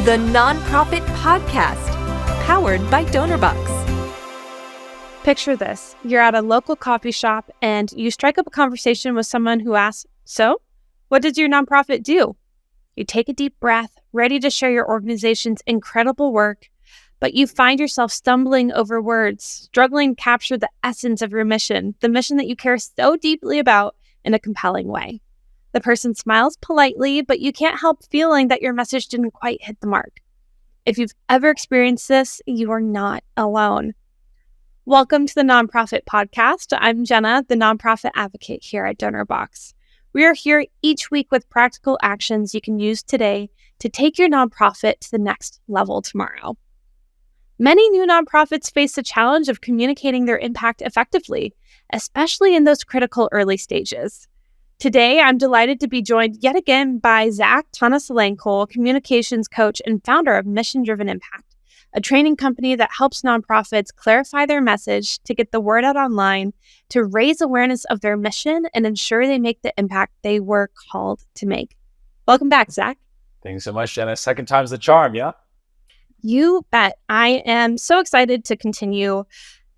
the Nonprofit Podcast, powered by Donorbox. Picture this. You're at a local coffee shop and you strike up a conversation with someone who asks, "So, what does your nonprofit do?" You take a deep breath, ready to share your organization's incredible work, but you find yourself stumbling over words, struggling to capture the essence of your mission, the mission that you care so deeply about in a compelling way. The person smiles politely, but you can't help feeling that your message didn't quite hit the mark. If you've ever experienced this, you are not alone. Welcome to the Nonprofit Podcast. I'm Jena, the nonprofit advocate here at Donorbox. We are here each week with practical actions you can use today to take your nonprofit to the next level tomorrow. Many new nonprofits face the challenge of communicating their impact effectively, especially in those critical early stages. Today, I'm delighted to be joined yet again by Zach Thanasilangkul, communications coach and founder of Mission Driven Impact, a training company that helps nonprofits clarify their message to get the word out online, to raise awareness of their mission and ensure they make the impact they were called to make. Welcome back, Zach. Thanks so much, Jena. Second time's the charm, yeah? You bet. I am so excited to continue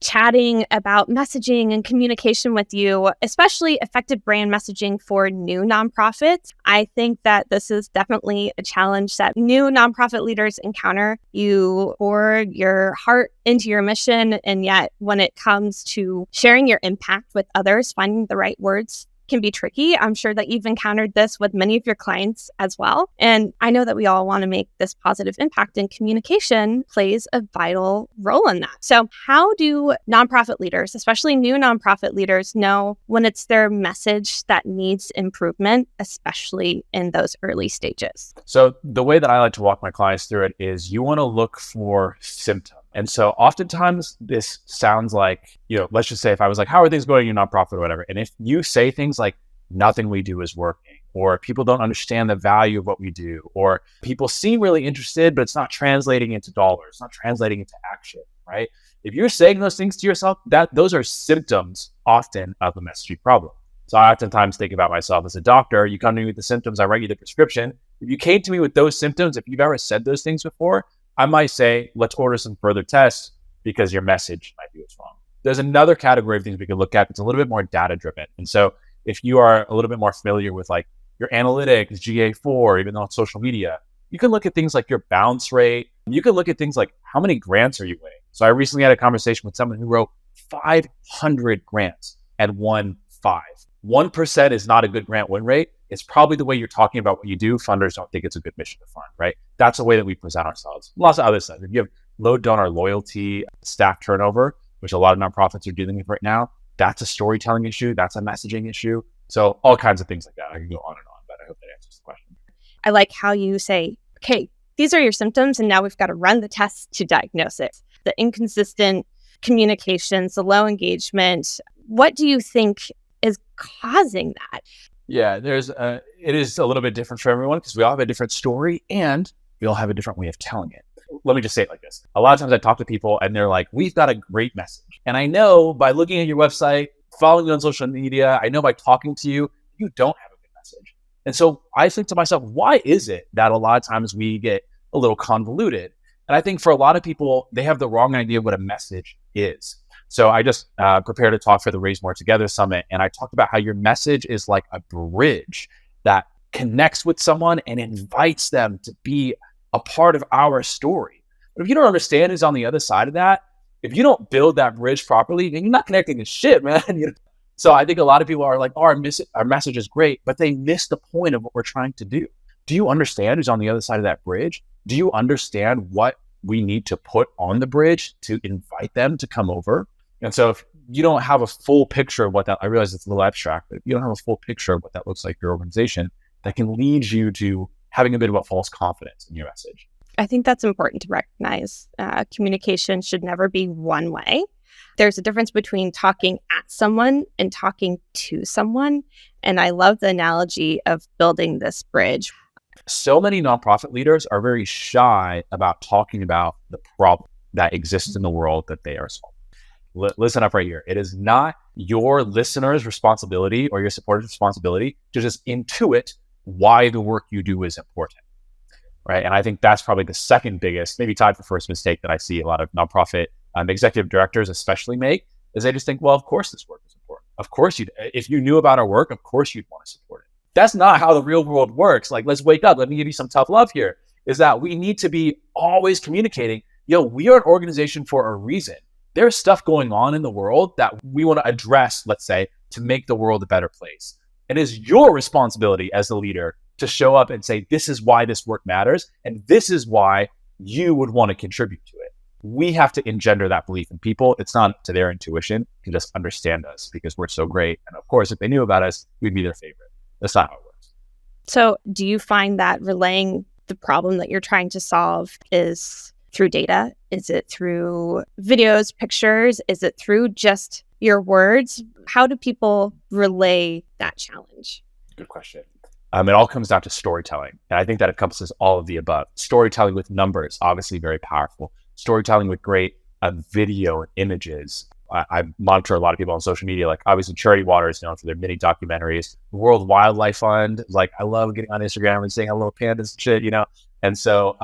chatting about messaging and communication with you, especially effective brand messaging for new nonprofits. I think that this is definitely a challenge that new nonprofit leaders encounter. You pour your heart into your mission, and yet when it comes to sharing your impact with others, finding the right words can be tricky. I'm sure that you've encountered this with many of your clients as well. And I know that we all want to make this positive impact, and communication plays a vital role in that. So how do nonprofit leaders, especially new nonprofit leaders, know when it's their message that needs improvement, especially in those early stages? So the way that I like to walk my clients through it is you want to look for symptoms. And so oftentimes this sounds like, let's just say if I was like, how are things going in your nonprofit or whatever? And if you say things like, nothing we do is working, or people don't understand the value of what we do, or people seem really interested, but it's not translating into dollars, it's not translating into action, right? If you're saying those things to yourself, those are symptoms often of a messaging problem. So I oftentimes think about myself as a doctor. You come to me with the symptoms, I write you the prescription. If you came to me with those symptoms, if you've ever said those things before, I might say, let's order some further tests because your message might be what's wrong. There's another category of things we can look at that's a little bit more data driven. And so if you are a little bit more familiar with like your analytics, GA4, even on social media, you can look at things like your bounce rate. You can look at things like how many grants are you winning? So I recently had a conversation with someone who wrote 500 grants and won 5. 1% is not a good grant win rate. It's probably the way you're talking about what you do. Funders don't think it's a good mission to fund, right? That's the way that we present ourselves. Lots of other stuff. If you have low donor loyalty, staff turnover, which a lot of nonprofits are dealing with right now, that's a storytelling issue. That's a messaging issue. So all kinds of things like that. I can go on and on, but I hope that answers the question. I like how you say, okay, these are your symptoms, and now we've got to run the tests to diagnose it. The inconsistent communications, the low engagement. What do you think is causing that? Yeah, it is a little bit different for everyone because we all have a different story and we all have a different way of telling it. Let me just say it like this. A lot of times I talk to people and they're like, we've got a great message. And I know by looking at your website, following you on social media, I know by talking to you, you don't have a good message. And so I think to myself, why is it that a lot of times we get a little convoluted? And I think for a lot of people, they have the wrong idea of what a message is. So I just prepared a talk for the Raise More Together Summit, and I talked about how your message is like a bridge that connects with someone and invites them to be a part of our story. But if you don't understand who's on the other side of that, if you don't build that bridge properly, then you're not connecting to shit, man. So I think a lot of people are like, oh, our message is great, but they miss the point of what we're trying to do. Do you understand who's on the other side of that bridge? Do you understand what we need to put on the bridge to invite them to come over? And so if you don't have a full picture of what that, I realize it's a little abstract, but if you don't have a full picture of what that looks like for your organization, that can lead you to having a bit of a false confidence in your message. I think that's important to recognize. Communication should never be one way. There's a difference between talking at someone and talking to someone. And I love the analogy of building this bridge. So many nonprofit leaders are very shy about talking about the problem that exists in the world that they are solving. Listen up right here. It is not your listener's responsibility or your supporter's responsibility to just intuit why the work you do is important. right? And I think that's probably the second biggest, maybe tied for first mistake that I see a lot of nonprofit executive directors especially make, is they just think, well, of course this work is important. Of course if you knew about our work, of course you'd want to support it. That's not how the real world works. Like, let's wake up. Let me give you some tough love here, is that we need to be always communicating, we are an organization for a reason. There's stuff going on in the world that we want to address, let's say, to make the world a better place. It is your responsibility as the leader to show up and say, this is why this work matters, and this is why you would want to contribute to it. We have to engender that belief in people. It's not up to their intuition to just understand us because we're so great. And of course, if they knew about us, we'd be their favorite. That's not how it works. So do you find that relaying the problem that you're trying to solve is through data? Is it through videos, pictures? Is it through just your words? How do people relay that challenge? Good question. It all comes down to storytelling. And I think that encompasses all of the above. Storytelling with numbers, obviously very powerful. Storytelling with great video and images. I monitor a lot of people on social media, like obviously Charity Water is known for their mini documentaries. The World Wildlife Fund, like I love getting on Instagram and seeing little pandas and shit, And so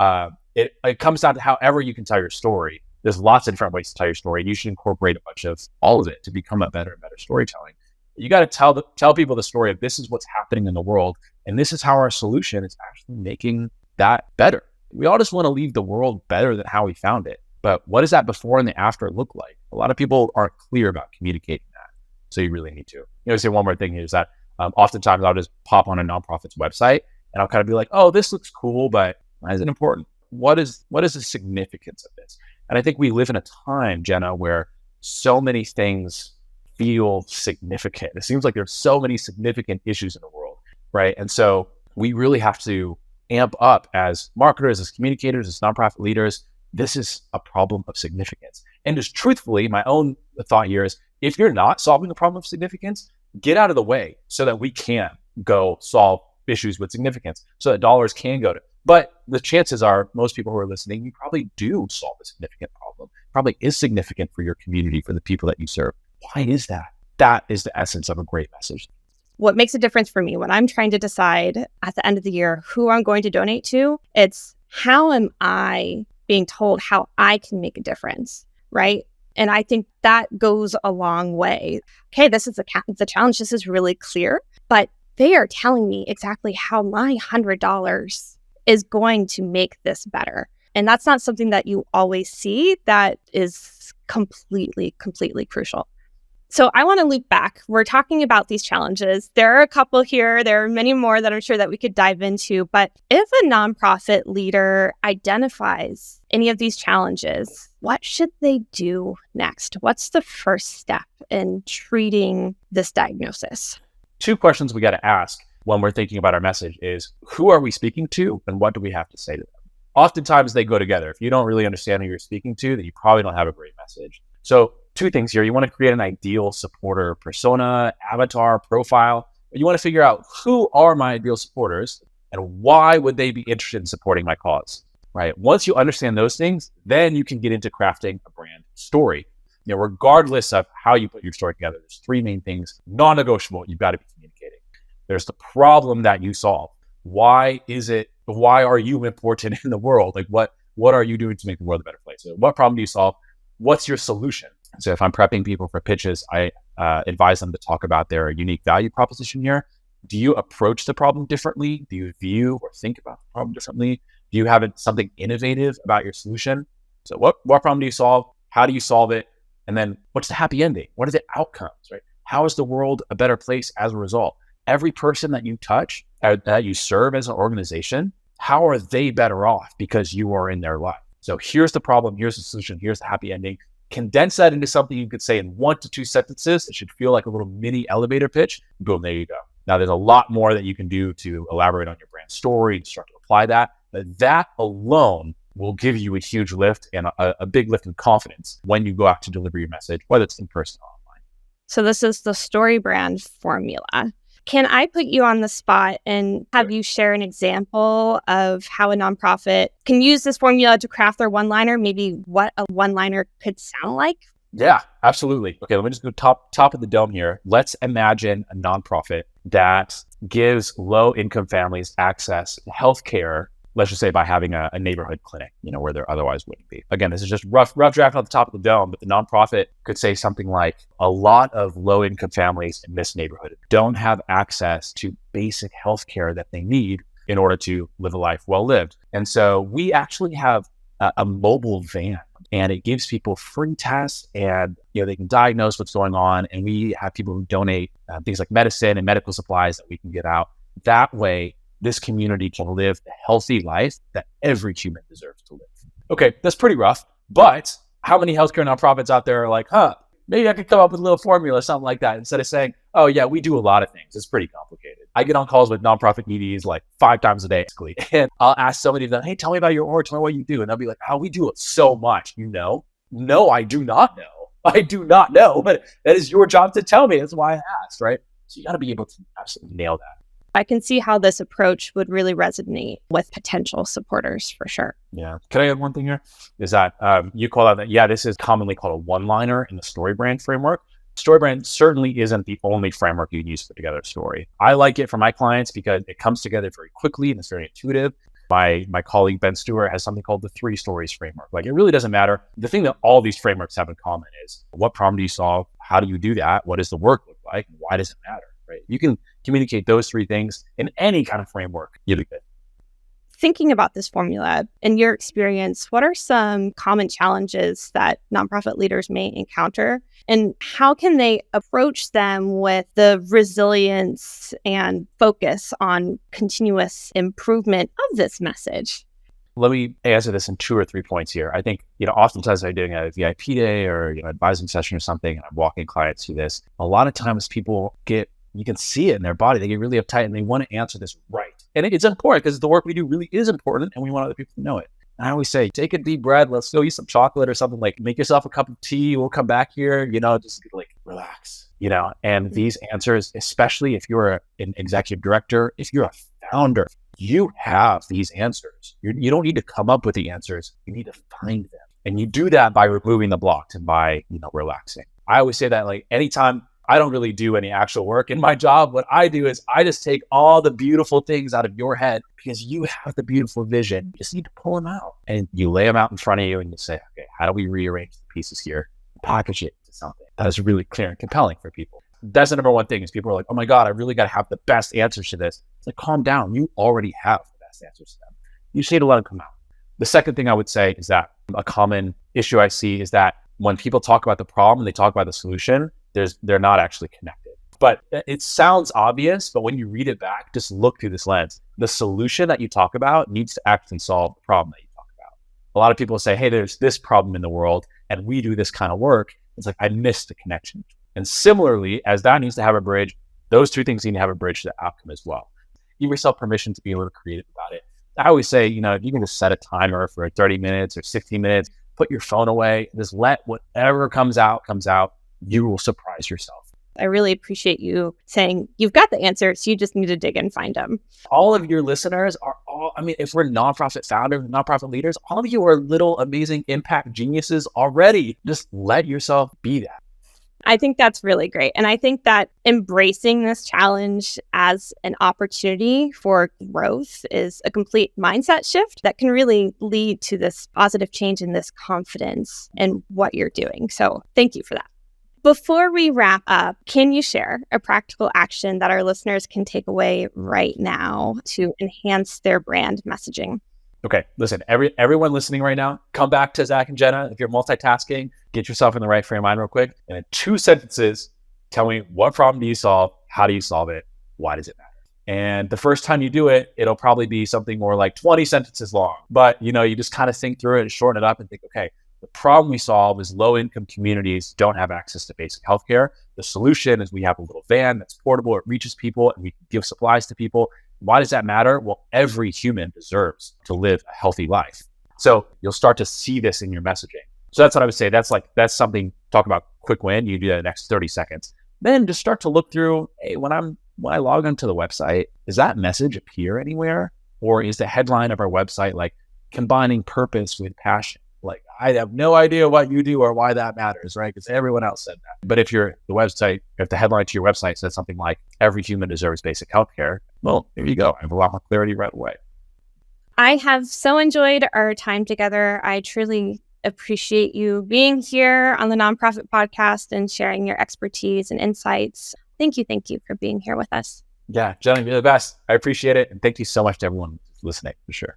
it comes down to however you can tell your story. There's lots of different ways to tell your story. And you should incorporate a bunch of all of it to become a better and better storytelling. You got to tell people the story of this is what's happening in the world. And this is how our solution is actually making that better. We all just want to leave the world better than how we found it. But what does that before and the after look like? A lot of people aren't clear about communicating that. So you really need to. Say one more thing is that oftentimes I'll just pop on a nonprofit's website and I'll kind of be like, oh, this looks cool, but why is it important? What is the significance of this? And I think we live in a time, Jena, where so many things feel significant. It seems like there's so many significant issues in the world, right? And so we really have to amp up as marketers, as communicators, as nonprofit leaders. This is a problem of significance. And just truthfully, my own thought here is, if you're not solving the problem of significance, get out of the way so that we can go solve issues with significance, so that dollars can go to. But the chances are most people who are listening, you probably do solve a significant problem. Probably is significant for your community, for the people that you serve. Why is that? That is the essence of a great message. What makes a difference for me when I'm trying to decide at the end of the year who I'm going to donate to, it's how am I being told how I can make a difference, right? And I think that goes a long way. Okay, this is the challenge. This is really clear, but they are telling me exactly how my $100 is going to make this better. And that's not something that you always see. That is completely crucial. So I want to loop back. We're talking about these challenges. There are a couple here. There are many more that I'm sure that we could dive into. But if a nonprofit leader identifies any of these challenges, what should they do next? What's the first step in treating this diagnosis? Two questions we got to ask when we're thinking about our message is, who are we speaking to and what do we have to say to them? Oftentimes they go together. If you don't really understand who you're speaking to, then you probably don't have a great message. So two things here. You want to create an ideal supporter persona, avatar, profile. You want to figure out who are my ideal supporters and why would they be interested in supporting my cause, right? Once you understand those things, then you can get into crafting a brand story. Regardless of how you put your story together, there's three main things, non-negotiable, you've got to be communicating. There's the problem that you solve. Why are you important in the world? Like what are you doing to make the world a better place? So what problem do you solve? What's your solution? So if I'm prepping people for pitches, I advise them to talk about their unique value proposition here. Do you approach the problem differently? Do you view or think about the problem differently? Do you have something innovative about your solution? So what problem do you solve? How do you solve it? And then what's the happy ending? What are the outcomes, right? How is the world a better place as a result? Every person that you touch, that you serve as an organization, how are they better off because you are in their life? So here's the problem, here's the solution, here's the happy ending. Condense that into something you could say in 1 to 2 sentences. It should feel like a little mini elevator pitch. Boom, there you go. Now there's a lot more that you can do to elaborate on your brand story, to start to apply that. But that alone will give you a huge lift and a big lift in confidence when you go out to deliver your message, whether it's in person or online. So this is the story brand formula. Can I put you on the spot and have you share an example of how a nonprofit can use this formula to craft their one-liner, maybe what a one-liner could sound like? Yeah, absolutely. Okay, let me just go top of the dome here. Let's imagine a nonprofit that gives low-income families access to healthcare let's just say by having a neighborhood clinic, where there otherwise wouldn't be. Again, this is just rough draft off the top of the dome, but the nonprofit could say something like, a lot of low-income families in this neighborhood don't have access to basic healthcare that they need in order to live a life well lived. And so we actually have a mobile van, and it gives people free tests, and they can diagnose what's going on. And we have people who donate things like medicine and medical supplies that we can give out. That way, this community can live the healthy life that every human deserves to live. Okay, that's pretty rough, but how many healthcare nonprofits out there are like, maybe I could come up with a little formula, something like that, instead of saying, oh yeah, we do a lot of things. It's pretty complicated. I get on calls with nonprofit EDs like 5 times a day, basically. And I'll ask somebody of them, hey, tell me about your org, tell me what you do. And they'll be like, oh, we do so much, No, I do not know. I do not know, but that is your job to tell me. That's why I asked, right? So you got to be able to absolutely nail that. I can see how this approach would really resonate with potential supporters for sure. Yeah. Can I add one thing here? Is that you call out that, this is commonly called a one-liner in the StoryBrand framework. StoryBrand certainly isn't the only framework you can use to put together a story. I like it for my clients because it comes together very quickly and it's very intuitive. My colleague, Ben Stewart, has something called the 3 stories framework. Like, it really doesn't matter. The thing that all these frameworks have in common is, what problem do you solve? How do you do that? What does the work look like? Why does it matter? Right? You can communicate those 3 things in any kind of framework. You'll be good. Thinking about this formula, in your experience, what are some common challenges that nonprofit leaders may encounter? And how can they approach them with the resilience and focus on continuous improvement of this message? Let me answer this in 2 or 3 points here. I think, oftentimes I'm doing a VIP day or, advising session or something, and I'm walking clients through this. A lot of times people you can see it in their body. They get really uptight and they want to answer this right. And it's important because the work we do really is important and we want other people to know it. And I always say, take a deep breath. Let's go eat some chocolate or something. Like, make yourself a cup of tea. We'll come back here, just like relax, and these answers, especially if you're an executive director, if you're a founder, you have these answers. You don't need to come up with the answers. You need to find them. And you do that by removing the blocks and by, relaxing. I always say that, like, anytime I don't really do any actual work in my job, what I do is I just take all the beautiful things out of your head because you have the beautiful vision. You just need to pull them out and you lay them out in front of you and you say, okay, how do we rearrange the pieces here, package it into something that is really clear and compelling for people? That's the number one thing is people are like, oh my God, I really got to have the best answers to this. It's like, calm down. You already have the best answers to them. You just need to let them come out. The second thing I would say is that a common issue I see is that when people talk about the problem and they talk about the solution, they're not actually connected. But it sounds obvious, but when you read it back, just look through this lens. The solution that you talk about needs to actually solve the problem that you talk about. A lot of people say, hey, there's this problem in the world and we do this kind of work. It's like, I missed the connection. And similarly, as that needs to have a bridge, those 2 things need to have a bridge to the outcome as well. Give yourself permission to be a little creative about it. I always say, if you can just set a timer for 30 minutes or 60 minutes, put your phone away, just let whatever comes out, you will surprise yourself. I really appreciate you saying you've got the answers, you just need to dig and find them. All of your listeners are if we're nonprofit founders, nonprofit leaders, all of you are little amazing impact geniuses already. Just let yourself be that. I think that's really great. And I think that embracing this challenge as an opportunity for growth is a complete mindset shift that can really lead to this positive change and this confidence in what you're doing. So thank you for that. Before we wrap up, can you share a practical action that our listeners can take away right now to enhance their brand messaging? Okay, listen, everyone listening right now, come back to Zach and Jena. If you're multitasking, get yourself in the right frame of mind real quick. And in 2 sentences, tell me, what problem do you solve? How do you solve it? Why does it matter? And the first time you do it, it'll probably be something more like 20 sentences long. But, you just kind of think through it and shorten it up and think, okay, the problem we solve is low-income communities don't have access to basic healthcare. The solution is we have a little van that's portable, it reaches people, and we can give supplies to people. Why does that matter? Well, every human deserves to live a healthy life. So you'll start to see this in your messaging. So that's what I would say. That's something, talk about quick win. You do that in the next 30 seconds. Then just start to look through, hey, when I log onto the website, does that message appear anywhere? Or is the headline of our website like combining purpose with passion? Like, I have no idea what you do or why that matters, right? Because everyone else said that. But if the headline to your website says something like, every human deserves basic healthcare, well, there you go. I have a lot more clarity right away. I have so enjoyed our time together. I truly appreciate you being here on the Nonprofit Podcast and sharing your expertise and insights. Thank you for being here with us. Yeah, Jenna, you're the best. I appreciate it. And thank you so much to everyone listening, for sure.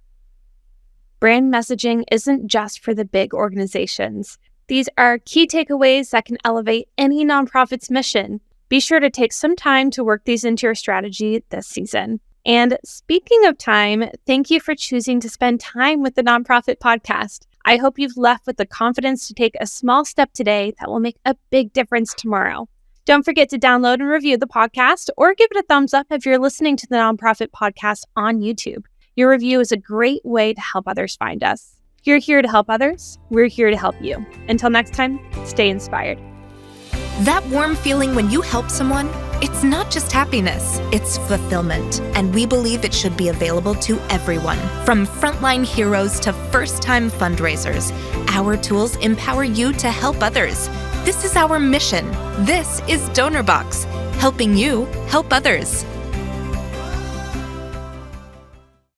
Brand messaging isn't just for the big organizations. These are key takeaways that can elevate any nonprofit's mission. Be sure to take some time to work these into your strategy this season. And speaking of time, thank you for choosing to spend time with the Nonprofit Podcast. I hope you've left with the confidence to take a small step today that will make a big difference tomorrow. Don't forget to download and review the podcast or give it a thumbs up if you're listening to the Nonprofit Podcast on YouTube. Your review is a great way to help others find us. You're here to help others. We're here to help you. Until next time, stay inspired. That warm feeling when you help someone, it's not just happiness, it's fulfillment. And we believe it should be available to everyone, from frontline heroes to first-time fundraisers. Our tools empower you to help others. This is our mission. This is Donorbox, helping you help others.